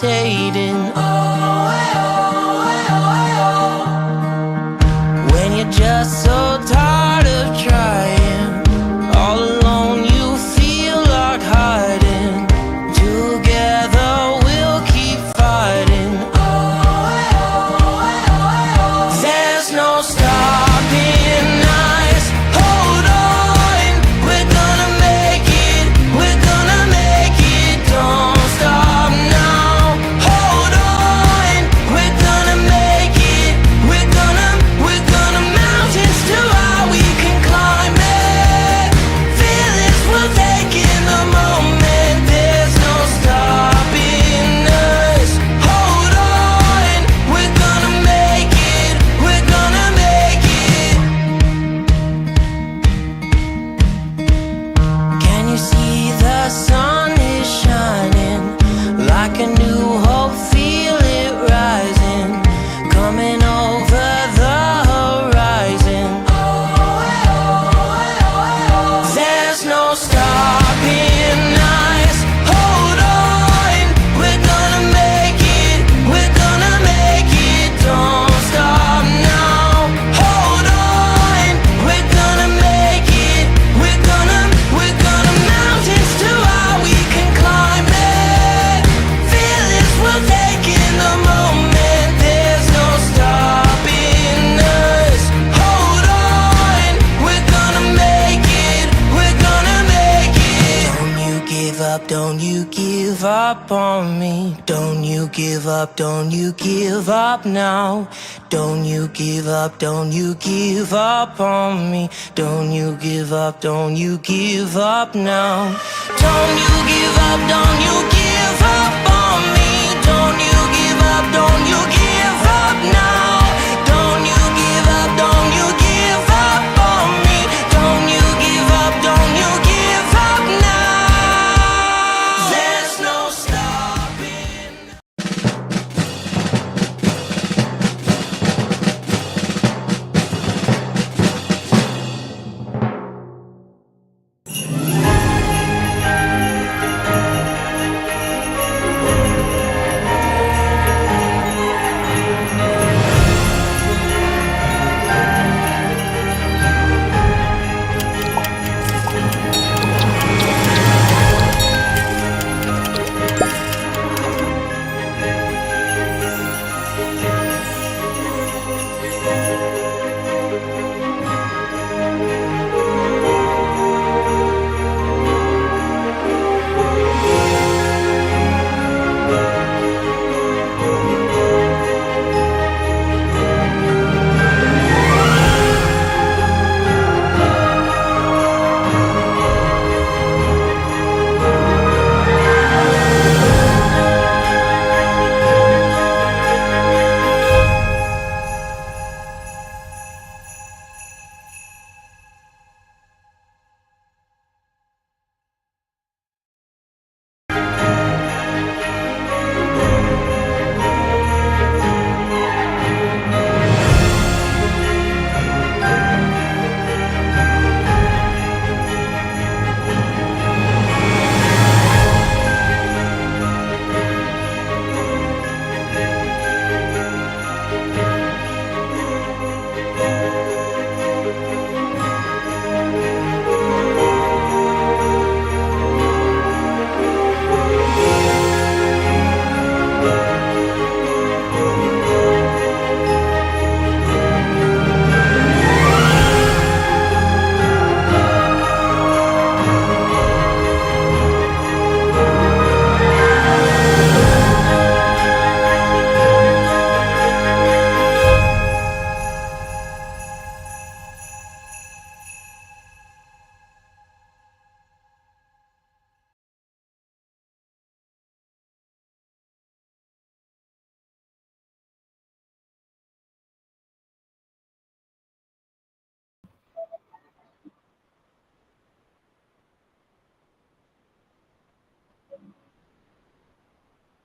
hesitating. When you're just so tired of trying, all alone you feel like hiding. Together we'll keep fighting. There's no stopping us. Hold on, we're gonna make it. We're gonna make it. Don't stop now. Hold on, we're gonna make it. We're gonna mountains too high we can climb it. Feel this, we'll take in the moment. There's no stopping us. Hold on, we're gonna make it. We're gonna make it. Can you see the sun is shining like a new hope? Feel it rising, coming over the horizon. There's no stopping us. Hold on, we're gonna make it. We're gonna make it. Don't stop now. Hold on, we're gonna make it. We're gonna mountains too high we can climb it. Feel this, we'll take in the moment. There's no stopping us. Hold on, we're gonna make it. We're gonna make it. Don't you give up, don't you give up on me. Don't you give up, don't you give up now. Don't you give up, don't you give up on me. Don't you give up, don't you give up now. Don't you give up, don't you give up on me. Don't you give up, don't you give up now. Don't you give up, don't you give up on me. Don't you give up, don't you give up now. There's no stopping.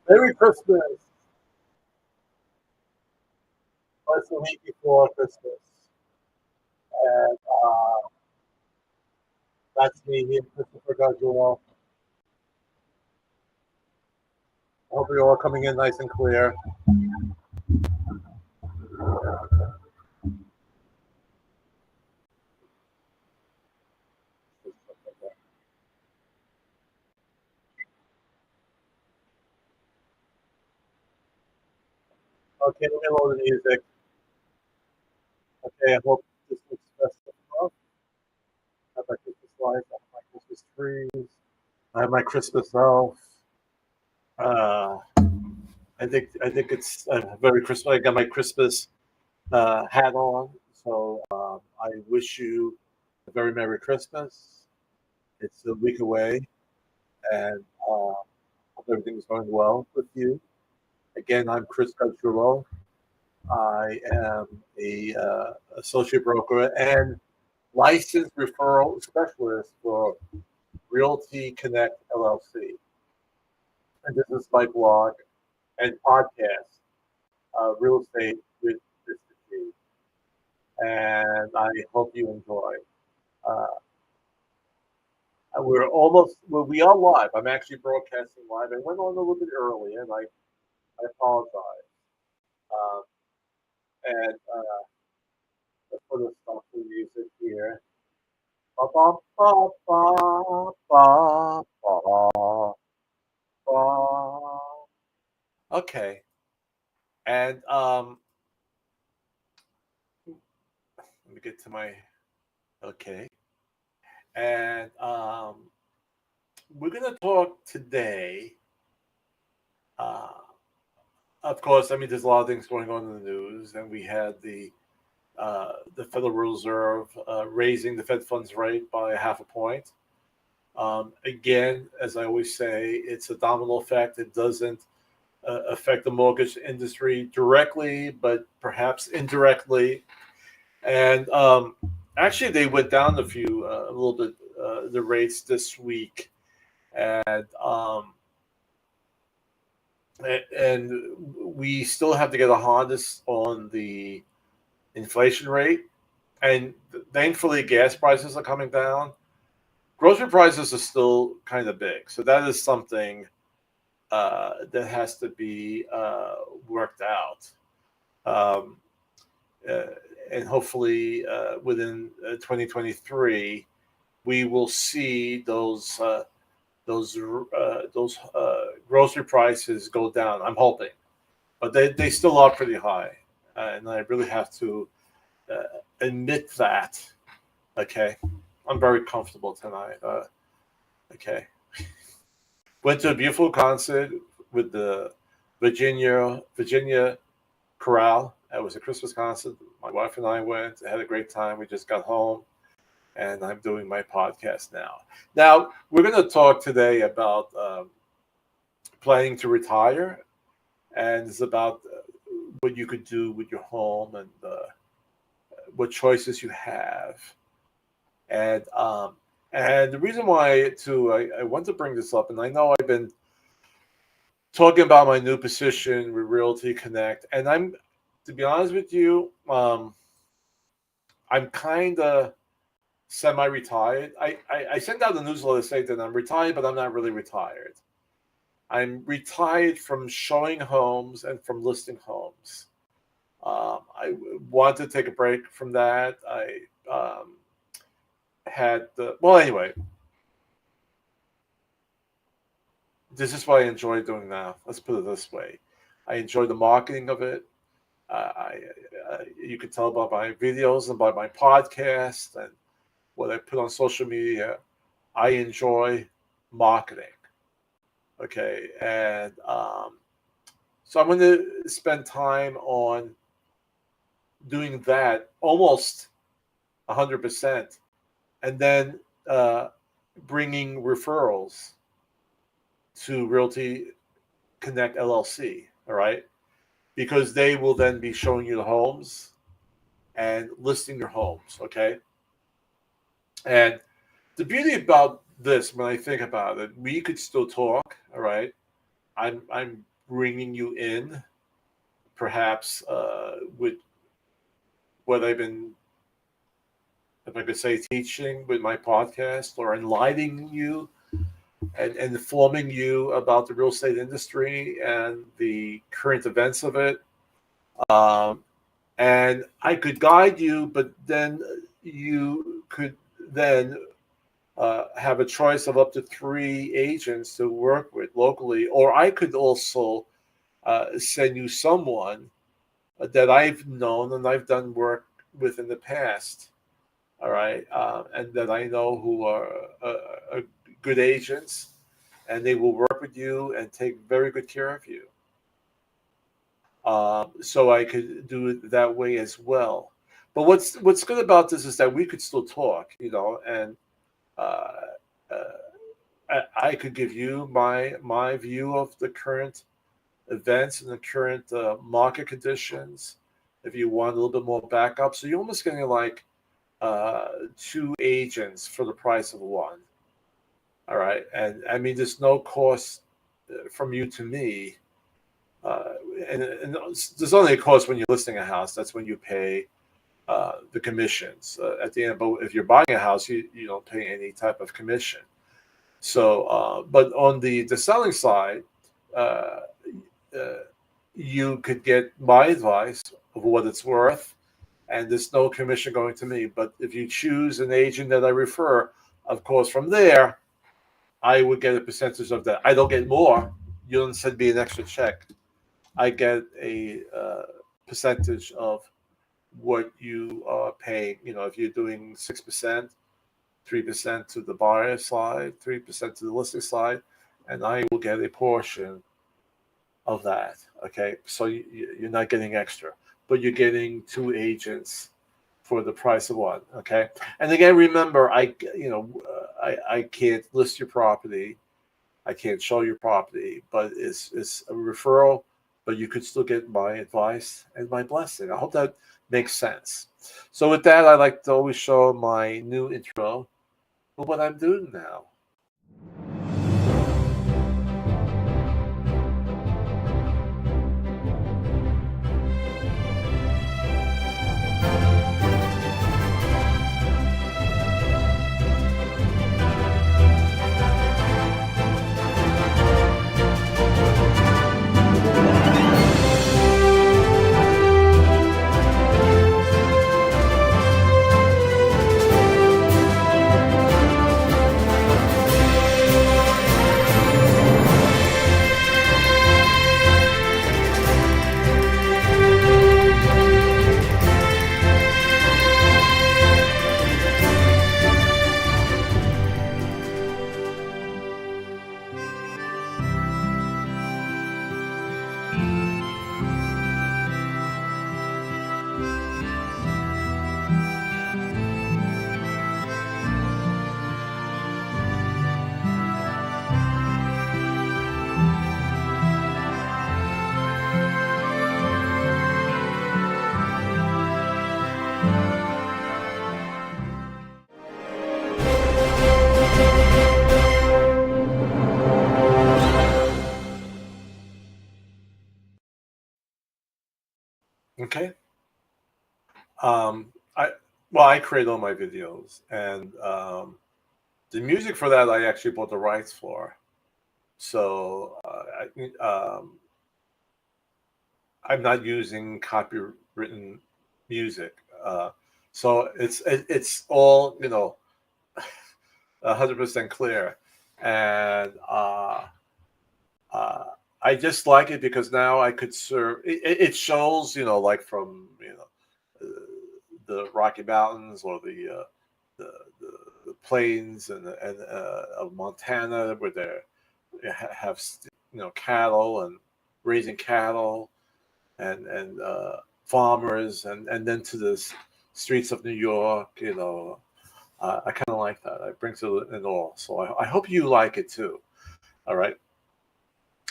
Merry Christmas. It's the week before Christmas. And that's me here, Christopher Gaggiano. hope you're all coming in nice and clear. Okay, let me load the music. Okay, I hope this looks festive enough. I have my Christmas lights, I have my Christmas trees, I have my Christmas elf. Uh, I think it's very Christmas. I got my Christmas hat on, so I wish you a very Merry Christmas. It's a week away, and hope everything is going well with you. Again, I'm Chris Cudjoullo. I am a associate broker and licensed referral specialist for Realty Connect LLC. And this is my blog and podcast, Real Estate with Mr. G. And I hope you enjoy. Uh, we are live. I'm actually broadcasting live. I went on a little bit early, and I apologize. Um, and let's put a stop to music here. Ba, ba, ba, ba, ba, ba, ba. Okay. And let me get to my okay. And we're going to talk today. Uh, of course, I mean, there's a lot of things going on in the news, and we had the Federal Reserve raising the Fed funds rate by a half a point. Again, as I always say, it's a domino effect. It doesn't affect the mortgage industry directly, but perhaps indirectly. And actually, they went down a little bit, the rates this week, and and we still have to get a harness on the inflation rate. And thankfully, gas prices are coming down. Grocery prices are still kind of big, so that is something that has to be worked out. Um, uh, and hopefully within 2023, we will see those grocery prices go down. I'm hoping, but they still are pretty high, and I really have to admit that. Okay, I'm very comfortable tonight. Okay, went to a beautiful concert with the Virginia Chorale. It was a Christmas concert. My wife and I went. Had a great time. We just got home, and I'm doing my podcast now. Now we're going to talk today about planning to retire, and it's about what you could do with your home and what choices you have. And the reason why too I want to bring this up, and I know I've been talking about my new position with Realty Connect, and I'm to be honest with you, I'm kind of semi-retired. I send out a newsletter saying that I'm retired, but I'm not really retired. I'm retired from showing homes and from listing homes. I want to take a break from that. I had well, anyway, this is what I enjoy doing now. Let's put it this way: I enjoy the marketing of it. You can tell by my videos and by my podcast and what I put on social media. I enjoy marketing. Okay, and so I'm going to spend time on doing that almost 100%, and then bringing referrals to Realty Connect LLC. All right, because they will then be showing you the homes and listing your homes. Okay, and the beauty about this, when I think about it, we could still talk. All right, I'm bringing you in, perhaps with what I've been, if I could say, teaching with my podcast or enlightening you and informing you about the real estate industry and the current events of it. Um, and I could guide you, but then you could then have a choice of up to 3 agents to work with locally, or I could also send you someone that I've known and I've done work with in the past. All right, and that I know who are good agents, and they will work with you and take very good care of you. So I could do it that way as well. But what's good about this is that we could still talk, and uh, I could give you my view of the current events and the current market conditions. If you want a little bit more backup, so you're almost getting like 2 agents for the price of one. All right, and I mean, there's no cost from you to me, uh, and there's only a cost when you're listing a house. That's when you pay the commissions at the end. But if you're buying a house, you don't pay any type of commission. So, but on the selling side, uh, uh, you could get my advice of what it's worth, and there's no commission going to me. But if you choose an agent that I refer, of course, from there, I would get a percentage of that. I don't get more. You don't send me an extra check. I get a percentage of what you are paying. If you're doing 6%, 3% to the buyer side, 3% to the listing side, and I will get a portion of that. Okay, so you're not getting extra, but you're getting 2 agents for the price of one. Okay, and again, remember, I can't list your property, I can't show your property, but it's a referral. But you could still get my advice and my blessing. I hope that makes sense. So with that, I like to always show my new intro of what I'm doing now. Okay. I I create all my videos, and the music for that I actually bought the rights for. So I'm not using copywritten music. So it's all 100% clear, and uh, I just like it because now I could serve. It shows, like from uh, the Rocky Mountains or the, the, the plains and of Montana, where they have cattle and raising cattle and farmers, and then to the streets of New York. I kind of like that. It brings it in all. So I hope you like it too. All right.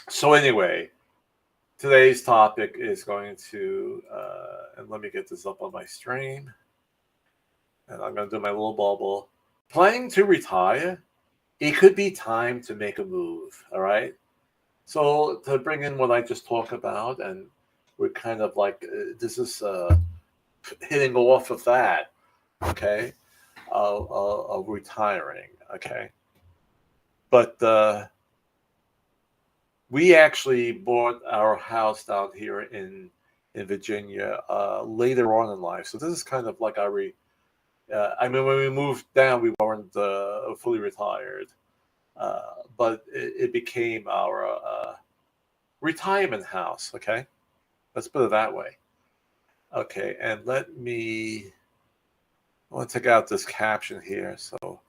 So anyway, today's topic is going to, and let me get this up on my stream. And I'm going to do my little bubble. Planning to retire? It could be time to make a move. All right. So to bring in what I just talked about, and we're kind of like, this is hitting off of that. Okay. Of retiring. Okay. But we actually bought our house down here in Virginia later on in life. So this is kind of like our I mean, when we moved down, we weren't fully retired, but it became our retirement house. Okay, let's put it that way. Okay, and I want to take out this caption here. So,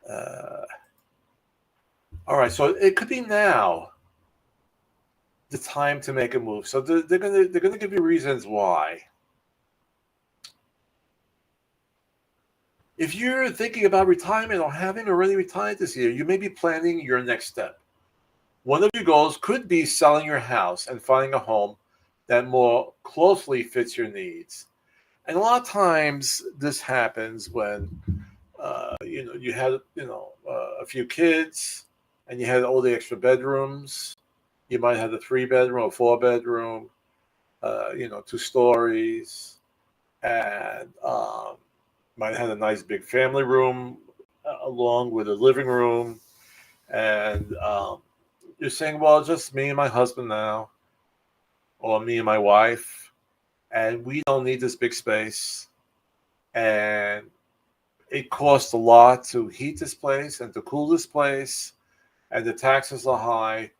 uh, all right, so it could be now the time to make a move. So they're gonna give you reasons why. If you're thinking about retirement or having already retired this year, you may be planning your next step. One of your goals could be selling your house and finding a home that more closely fits your needs. And a lot of times this happens when you had a few kids and you had all the extra bedrooms. You might have a 3 bedroom or 4 bedroom, 2 stories, and might have a nice big family room along with a living room. And you're saying, well, just me and my husband now, or me and my wife, and we don't need this big space. And it costs a lot to heat this place and to cool this place, and the taxes are high.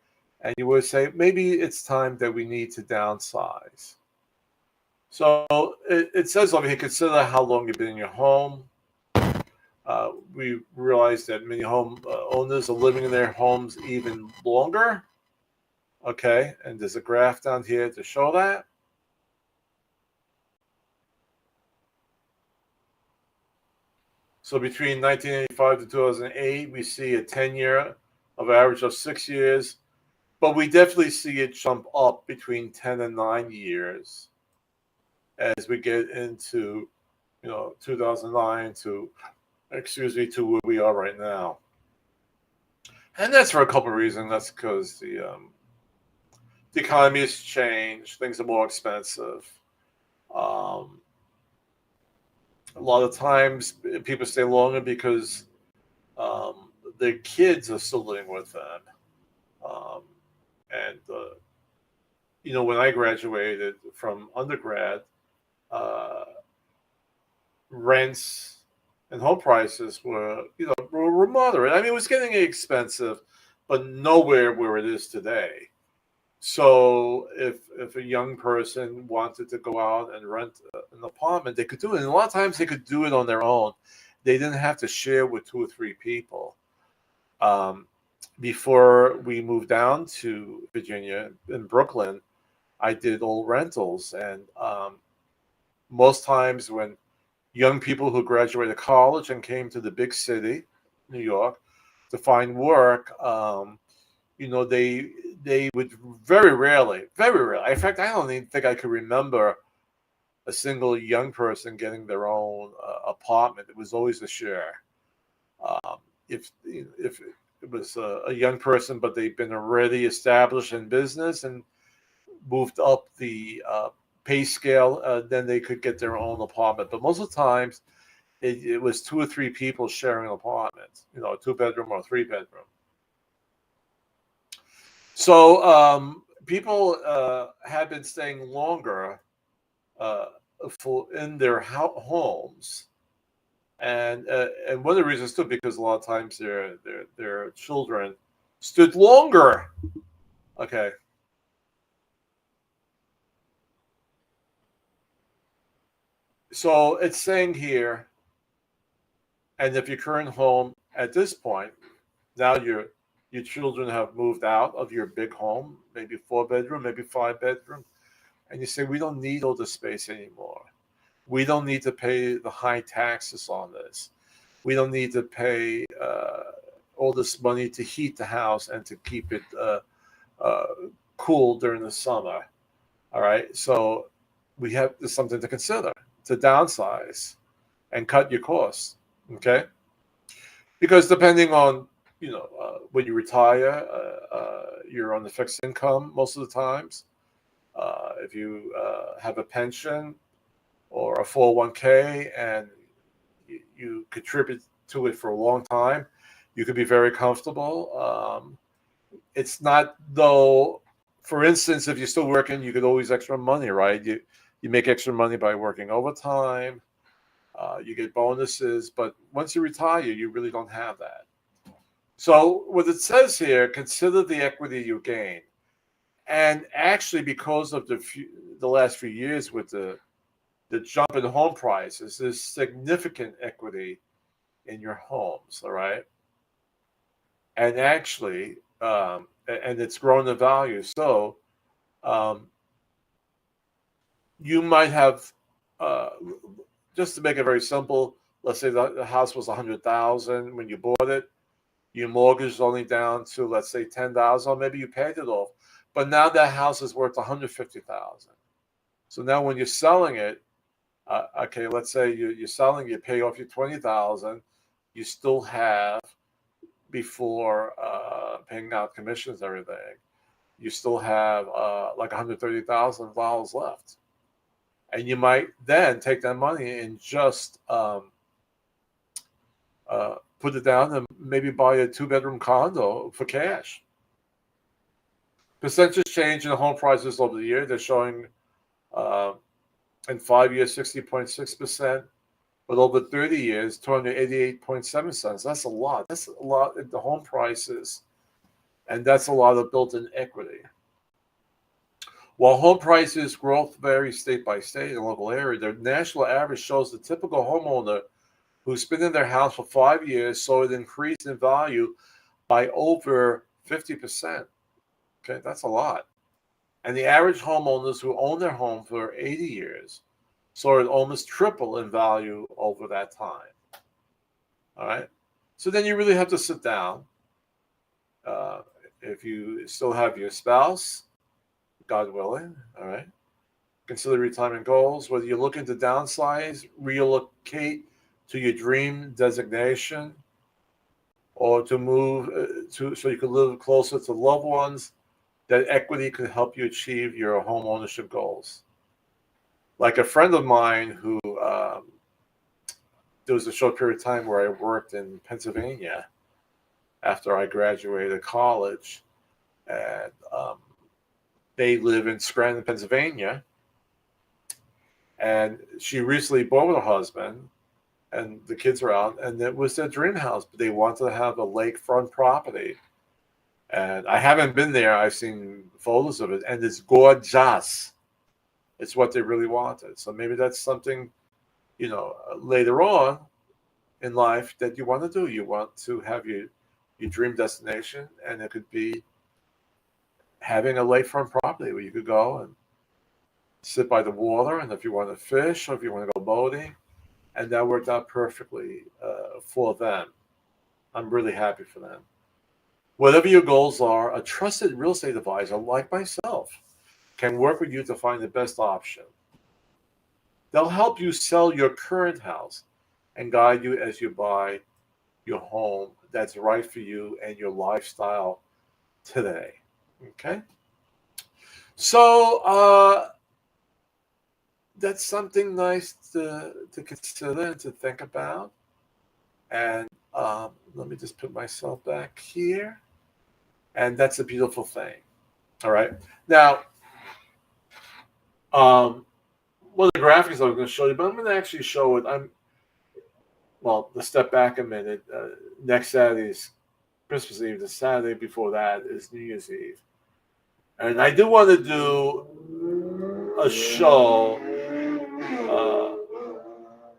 And you would say, maybe it's time that we need to downsize. So it says over here, consider how long you've been in your home. We realize that many home owners are living in their homes even longer. Okay, and there's a graph down here to show that. So between 1985 to 2008, we see a 10-year of average of 6 years, but we definitely see it jump up between 10 and 9 years as we get into 2009 to where we are right now. And that's for a couple of reasons. That's because the economy has changed. Things are more expensive. Um, a lot of times people stay longer because their kids are still living with them. Um, and, when I graduated from undergrad, uh, rents and home prices were moderate. I mean, it was getting expensive, but nowhere where it is today. So if a young person wanted to go out and rent an apartment, they could do it. And a lot of times they could do it on their own. They didn't have to share with 2 or 3 people. Before we moved down to Virginia in Brooklyn, I did all rentals. And most times when young people who graduated college and came to the big city, New York, to find work, they would very rarely, very rarely. In fact, I don't even think I could remember a single young person getting their own apartment. It was always a share. If it was a young person, but they've been already established in business and moved up the pay scale, then they could get their own apartment. But most of the times, it was 2 or 3 people sharing an apartment, a 2 bedroom or a 3 bedroom. So people have been staying longer in their homes, and one of the reasons too, because a lot of times their children stood longer. Okay. So it's saying here, and if your current home at this point, now your children have moved out of your big home, maybe 4 bedroom, maybe 5 bedroom, and you say, we don't need all this space anymore. We don't need to pay the high taxes on this. We don't need to pay all this money to heat the house and to keep it cool during the summer. All right, so we have something to consider, to downsize and cut your costs. Okay, because depending on when you retire, you're on the fixed income most of the times. If you have a pension or a 401k and you contribute to it for a long time, You could be very comfortable. It's not though. For instance, if you're still working, you could always extra money, right? You make extra money by working overtime. You get bonuses, but once you retire, you really don't have that. So what it says here, consider the equity you gain. And actually, because of the last few years with the jump in home prices, there's significant equity in your homes, all right? And actually, and it's grown in value. So um, you might have, uh, just to make it very simple, let's say the house was 100,000 when you bought it. Your mortgage is only down to, let's say, 10,000, or maybe you paid it off. But now that house is worth 150,000. So now when you're selling it, okay, let's say you're selling, you pay off your 20,000, you still have, before paying out commissions and everything, you still have like $130,000 left. And you might then take that money and just put it down and maybe buy a 2-bedroom condo for cash. Percentage change in home prices over the year, they're showing in 5 years 60.6%, but over 30 years 288.7 cents. That's a lot. That's a lot in the home prices, and that's a lot of built-in equity. While home prices growth varies state by state and local area, the national average shows the typical homeowner who's been in their house for 5 years saw it increase in value by over 50%. Okay, that's a lot. And the average homeowners who own their home for 80 years saw it almost triple in value over that time. All right. So then you really have to sit down. If you still have your spouse, God willing, all right, consider retirement goals. Whether you're looking to downsize, relocate to your dream designation, or to move so you can live closer to loved ones, that equity could help you achieve your home ownership goals. Like a friend of mine who there was a short period of time where I worked in Pennsylvania after I graduated college, and they live in Scranton, Pennsylvania, and she recently bought with her husband, and the kids are out, and it was their dream house, but they wanted to have a lakefront property. And I haven't been there. I've seen photos of it, and it's gorgeous. It's what they really wanted. So maybe that's something, later on in life that you want to do. You want to have your dream destination, and it could be having a lakefront property where you could go and sit by the water, and if you want to fish or if you want to go boating, and that worked out perfectly for them. I'm really happy for them. Whatever your goals are, a trusted real estate advisor like myself can work with you to find the best option. They'll help you sell your current house and guide you as you buy your home that's right for you and your lifestyle today. Okay? So that's something nice to consider and to think about. And let me just put myself back here. And that's a beautiful thing. All right. Now, one of the graphics I was going to show you, but I'm going to actually show it. Let's step back a minute. Next Saturday is Christmas Eve. The Saturday before that is New Year's Eve. And I do want to do a show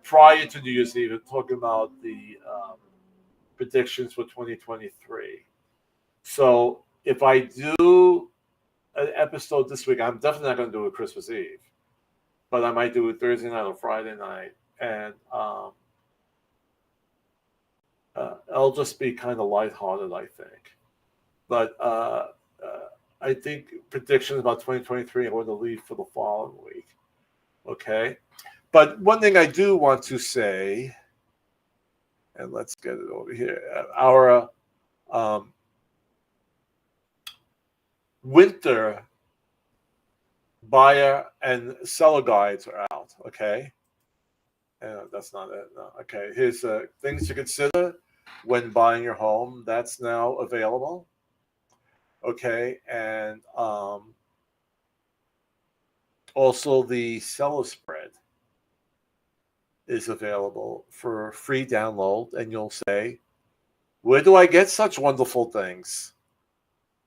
prior to New Year's Eve and talking about the predictions for 2023. So if I do an episode this week, I'm definitely not going to do it Christmas Eve, but I might do it Thursday night or Friday night, and it'll just be kind of lighthearted, I think. But I think predictions about 2023 I'm going to leave for the following week. Okay, but one thing I do want to say, and let's get it over here, our winter buyer and seller guides are out. Okay, that's not it. No. Okay, here's things to consider. when buying your home. That's now available. Okay, and also the seller spread is available for free download, and you'll say, "Where do I get such wonderful things?"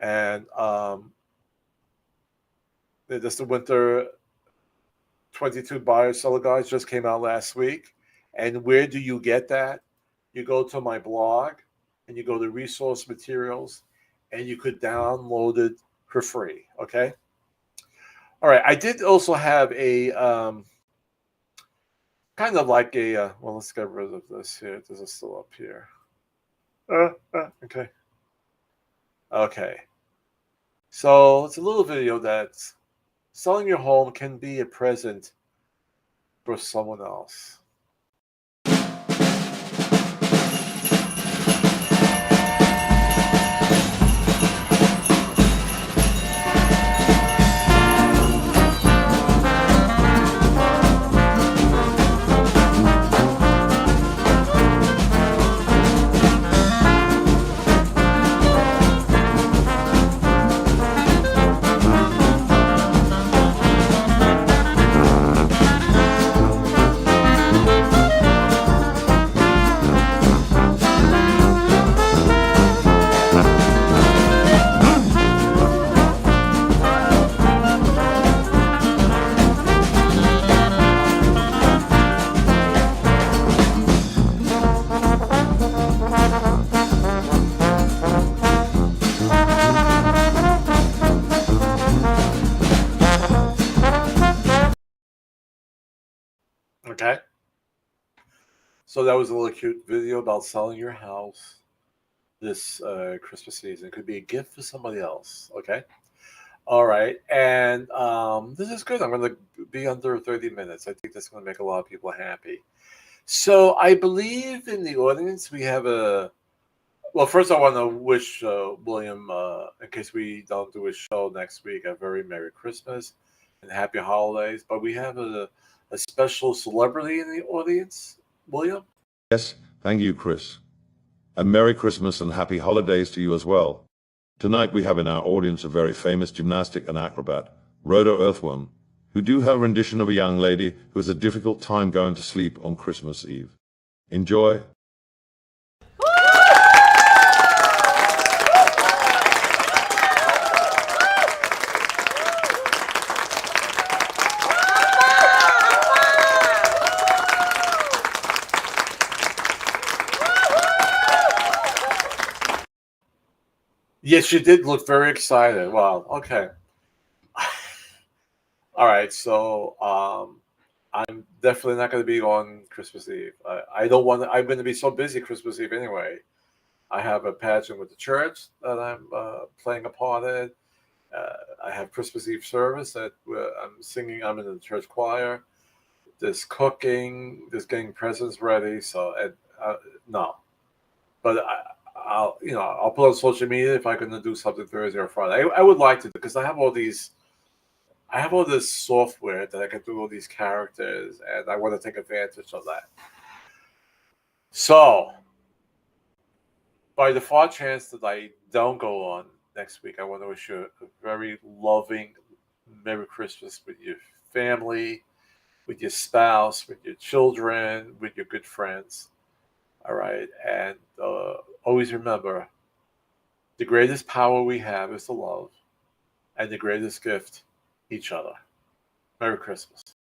And this the winter 22 buyer seller guides just came out last week. And where do you get that? You go to my blog and you go to resource materials and you could download it for free. Okay. All right. I did also have a kind of like a, well, let's get rid of this here. This is still up here. Okay. Okay. So it's a little video that's selling your home can be a present for someone else. Okay. So that was a little cute video about selling your house this Christmas season. It could be a gift for somebody else. Okay. All right. And this is good. I'm going to be under 30 minutes. I think that's going to make a lot of people happy. So I believe in the audience we have a. Well, first I want to wish William, in case we don't do a show next week, a very Merry Christmas and Happy Holidays. But we have a special celebrity in the audience. William? Yes, thank you, Chris. A Merry Christmas and Happy Holidays to you as well. Tonight we have in our audience a very famous gymnastic and acrobat, Rhoda Earthworm, who do her rendition of a young lady who has a difficult time going to sleep on Christmas Eve. Enjoy. Yes, you did look very excited. Wow. Okay. All right. So I'm definitely not going to be on Christmas Eve. I don't want to. I'm going to be so busy Christmas Eve anyway. I have a pageant with the church that I'm playing a part in. I have Christmas Eve service that I'm singing. I'm in the church choir. There's cooking. There's getting presents ready. So no, but I'll put on social media if I'm going to do something Thursday or Friday. I would like to because I have all this software that I can do all these characters, and I want to take advantage of that. So, by the far chance that I don't go on next week, I want to wish you a very loving Merry Christmas with your family, with your spouse, with your children, with your good friends. All right. And always remember the greatest power we have is the love, and the greatest gift, each other. Merry Christmas.